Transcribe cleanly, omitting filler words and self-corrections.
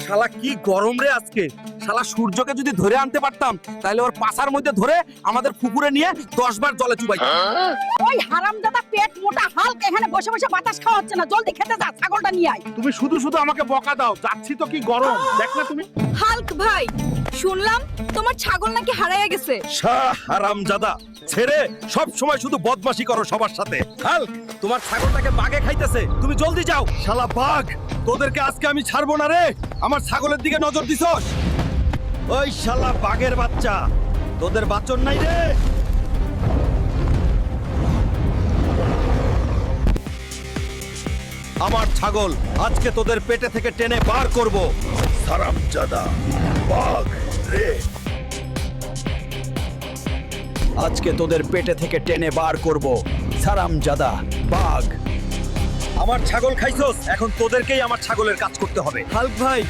শালা কি গরম রে আজকে। শালা সূর্যকে যদি ধরে আনতে পারতাম তাহলে ওর পাছার মধ্যে ধরে আমাদের পুকুরে নিয়ে 10 বার জলে চুবাইতাম। ওই হারামজাদা পেট মোটা হালকা এখানে বসে বসে বাতাস খাওয়া হচ্ছে না, জলদি খেতে যা, ছাগলটা নিয়ে আয়। তুমি শুধু শুধু আমাকে বকা দাও, যাচ্ছি তো কি গরম দেখ না তুমি। হাল্ক ভাই, শুনলাম তোমার ছাগল নাকি হারাইয়া গেছে। শাহ হারামজাদা, ছেড়ে সব সময় শুধু বদমাশি করো সবার সাথে। হাল্ক, তোমার ছাগলটাকে বাঘে খাইতেছে, তুমি জলদি যাও। শালা বাঘ, তোদেরকে আজকে আমি ছাড়বো না রে। আমার ছাগলের দিকে নজর দিছস? ওই শালা বাঘের বাচ্চা, তোদের বাচন নাই রে। আমার ছাগল আজকে তোদের পেটে থেকে টেনে বার করব। হারামজাদা বাঘ রে, আজকে তোদের পেটে থেকে টেনে বার করব। হারামজাদা বাঘ, আমার ছাগল খাইছস, এখন তোদেরকেই আমার ছাগলের কাজ করতে হবে। হাল্ক ভাই,